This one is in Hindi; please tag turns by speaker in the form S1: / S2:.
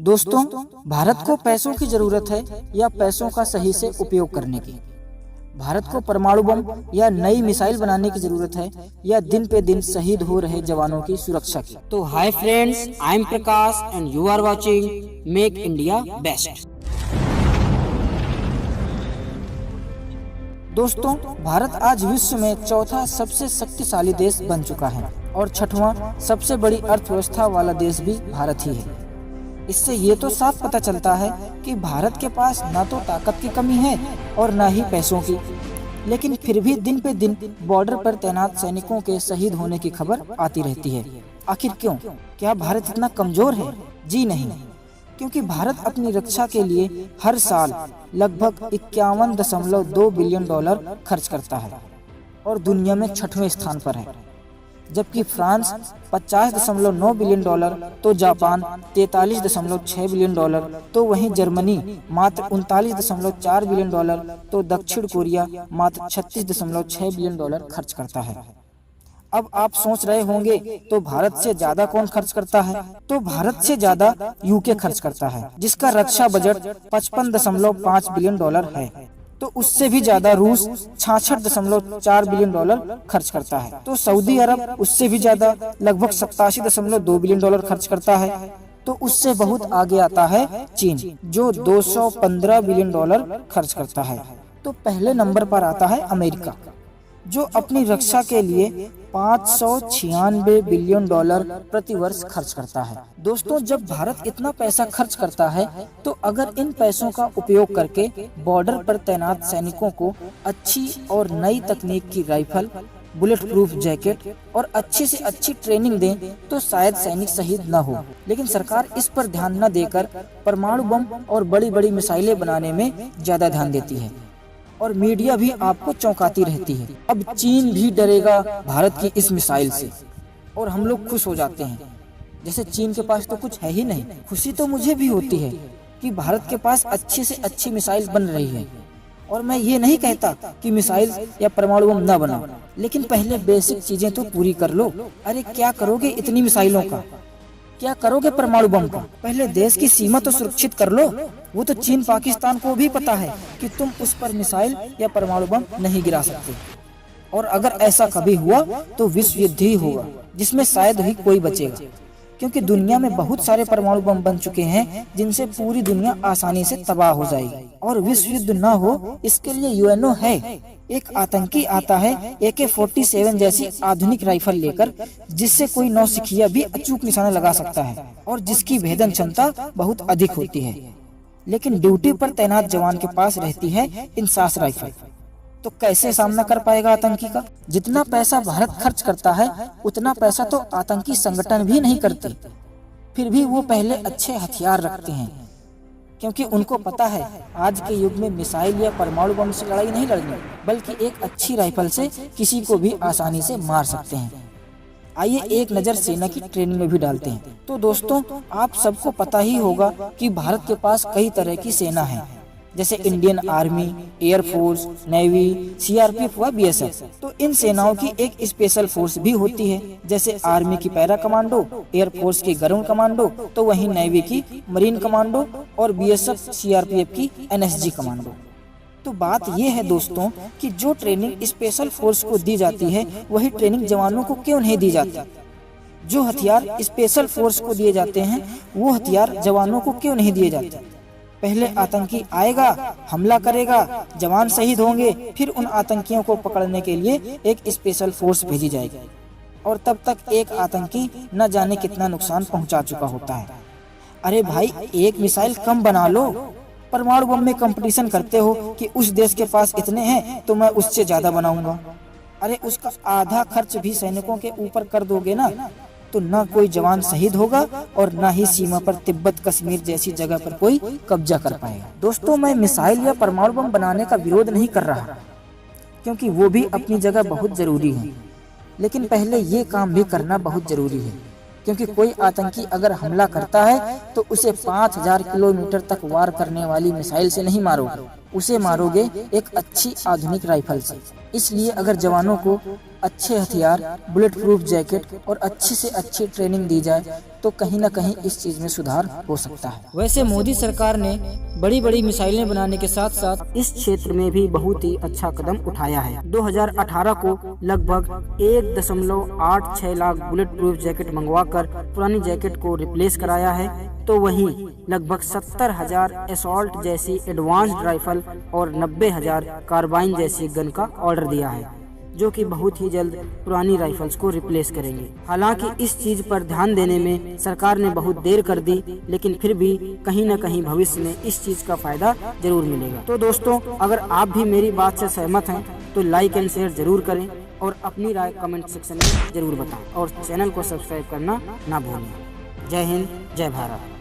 S1: दोस्तों, भारत को पैसों की जरूरत है या पैसों का सही से उपयोग करने की? भारत को परमाणु बम या नई मिसाइल बनाने की जरूरत है या दिन पे दिन शहीद हो रहे जवानों की सुरक्षा की?
S2: तो hi friends, I am Prakash and you are watching make India best.
S1: दोस्तों, भारत आज विश्व में चौथा सबसे शक्तिशाली देश बन चुका है और छठवां सबसे बड़ी अर्थव्यवस्था वाला देश भी भारत ही है। इससे ये तो साफ पता चलता है कि भारत के पास ना तो ताकत की कमी है और ना ही पैसों की, लेकिन फिर भी दिन पे दिन बॉर्डर पर तैनात सैनिकों के शहीद होने की खबर आती रहती है। आखिर क्यों? क्या भारत इतना कमजोर है? जी नहीं, क्योंकि भारत अपनी रक्षा के लिए हर साल लगभग 51.2 बिलियन डॉलर खर्च करता है और दुनिया में छठवें स्थान पर है, जबकि फ्रांस 50.9 बिलियन डॉलर, तो जापान 43.6 बिलियन डॉलर, तो वहीं जर्मनी मात्र 39.4 बिलियन डॉलर, तो दक्षिण कोरिया मात्र 36.6 बिलियन डॉलर खर्च करता है। अब आप सोच रहे होंगे, तो भारत से ज्यादा कौन खर्च करता है? तो भारत से ज्यादा यूके खर्च करता है, जिसका रक्षा बजट 55.5 बिलियन डॉलर है। तो उससे भी ज्यादा रूस 66.4 बिलियन डॉलर खर्च करता है। तो सऊदी अरब उससे भी ज्यादा लगभग 87.2 बिलियन डॉलर खर्च करता है। तो उससे बहुत आगे आता है चीन, जो 215 बिलियन डॉलर खर्च करता है। तो पहले नंबर पर आता है अमेरिका, जो अपनी रक्षा के लिए 596 बिलियन डॉलर प्रति वर्ष खर्च करता है। दोस्तों, जब भारत इतना पैसा खर्च करता है, तो अगर इन पैसों का उपयोग करके बॉर्डर पर तैनात सैनिकों को अच्छी और नई तकनीक की राइफल, बुलेट प्रूफ जैकेट और अच्छी से अच्छी ट्रेनिंग दें, तो शायद सैनिक शहीद न हो। लेकिन सरकार इस पर ध्यान न देकर परमाणु बम और बड़ी बड़ी मिसाइलें बनाने में ज्यादा ध्यान देती है और मीडिया भी आपको चौंकाती रहती है। अब चीन भी डरेगा भारत की इस मिसाइल से और हम लोग खुश हो जाते हैं, जैसे चीन के पास तो कुछ है ही नहीं। खुशी तो मुझे भी होती है कि भारत के पास अच्छी से अच्छी मिसाइल बन रही है, और मैं ये नहीं कहता कि मिसाइल या परमाणु बम न बनाओ, लेकिन पहले बेसिक चीजें तो पूरी कर लो। अरे क्या करोगे इतनी मिसाइलों का? क्या करोगे परमाणु बम का? पहले देश की सीमा तो सुरक्षित कर लो। वो तो चीन पाकिस्तान को भी पता है कि तुम उस पर मिसाइल या परमाणु बम नहीं गिरा सकते, और अगर ऐसा कभी हुआ तो विश्व युद्ध ही होगा, जिसमें शायद ही कोई बचेगा, क्योंकि दुनिया में बहुत सारे परमाणु बम बन चुके हैं जिनसे पूरी दुनिया आसानी से तबाह हो जाएगी। और विश्व युद्ध न हो, इसके लिए यूएनओ है। एक आतंकी आता है AK-47 जैसी आधुनिक राइफल लेकर, जिससे कोई नौसिखिया भी अचूक निशाना लगा सकता है और जिसकी भेदन क्षमता बहुत अधिक होती है, लेकिन ड्यूटी पर तैनात जवान के पास रहती है इंसास राइफल। तो कैसे सामना कर पाएगा आतंकी का? जितना पैसा भारत खर्च करता है, उतना पैसा तो आतंकी संगठन भी नहीं करते। फिर भी वो पहले अच्छे हथियार रखते हैं, क्योंकि उनको पता है आज के युग में मिसाइल या परमाणु बम से लड़ाई नहीं लड़नी, बल्कि एक अच्छी राइफल से किसी को भी आसानी से मार सकते हैं। आइए एक नज़र सेना की ट्रेनिंग में भी डालते हैं। तो दोस्तों, आप सबको पता ही होगा कि भारत के पास कई तरह की सेना है, जैसे Indian army, air force, navy, CRPF व BSF। तो इन सेनाओं की एक स्पेशल फोर्स भी होती है, जैसे आर्मी की पैरा कमांडो, एयरफोर्स की गरुड़ कमांडो, तो वहीं नेवी की मरीन कमांडो और BSF CRPF की NSG कमांडो। तो बात यह है दोस्तों कि जो ट्रेनिंग स्पेशल फोर्स को दी जाती है, वही ट्रेनिंग जवानों को क्यों नहीं दी जाती? जो हथियार स्पेशल फोर्स को दिए जाते हैं, वो हथियार जवानों को क्यों नहीं दिए जाते? पहले आतंकी आएगा, हमला करेगा, जवान शहीद होंगे, फिर उन आतंकियों को पकड़ने के लिए एक स्पेशल फोर्स भेजी जाएगी, और तब तक एक आतंकी न जाने कितना नुकसान पहुंचा चुका होता है। अरे भाई, एक मिसाइल कम बना लो। परमाणु बम में कंपटीशन करते हो कि उस देश के पास इतने हैं तो मैं उससे ज्यादा बनाऊंगा। अरे उसका आधा खर्च भी सैनिकों के ऊपर कर दोगे ना, तो ना कोई जवान शहीद होगा और ना ही सीमा पर तिब्बत कश्मीर जैसी जगह पर कोई कब्जा कर पाएगा। दोस्तों, मैं मिसाइल या परमाणु बम बनाने का विरोध नहीं कर रहा, क्योंकि वो भी अपनी जगह बहुत जरूरी है, लेकिन पहले ये काम भी करना बहुत जरूरी है, क्योंकि कोई आतंकी अगर हमला करता है तो उसे 5000 किलोमीटर तक वार करने वाली मिसाइल से नहीं मारोगे, उसे मारोगे एक अच्छी आधुनिक राइफल से। इसलिए अगर जवानों को अच्छे हथियार, बुलेट प्रूफ जैकेट और अच्छी से अच्छी ट्रेनिंग दी जाए तो कहीं न कहीं इस चीज में सुधार हो सकता है। वैसे मोदी सरकार ने बड़ी बड़ी मिसाइलें बनाने के साथ साथ इस क्षेत्र में भी बहुत ही अच्छा कदम उठाया है। 2018 को लगभग 1.86 लाख बुलेट प्रूफ जैकेट मंगवाकर पुरानी जैकेट को रिप्लेस कराया है, तो वहीं लगभग 70,000 असॉल्ट जैसी एडवांस्ड राइफल और 90,000 कार्बाइन जैसी गन का ऑर्डर दिया है, जो कि बहुत ही जल्द पुरानी राइफल्स को रिप्लेस करेंगे। हालांकि इस चीज पर ध्यान देने में सरकार ने बहुत देर कर दी, लेकिन फिर भी कहीं न कहीं भविष्य में इस चीज का फायदा जरूर मिलेगा। तो दोस्तों, अगर आप भी मेरी बात से सहमत हैं तो लाइक एंड शेयर जरूर करें और अपनी राय कमेंट सेक्शन में जरूर बताएं और चैनल को सब्सक्राइब करना ना भूलें। जय हिंद, जय भारत।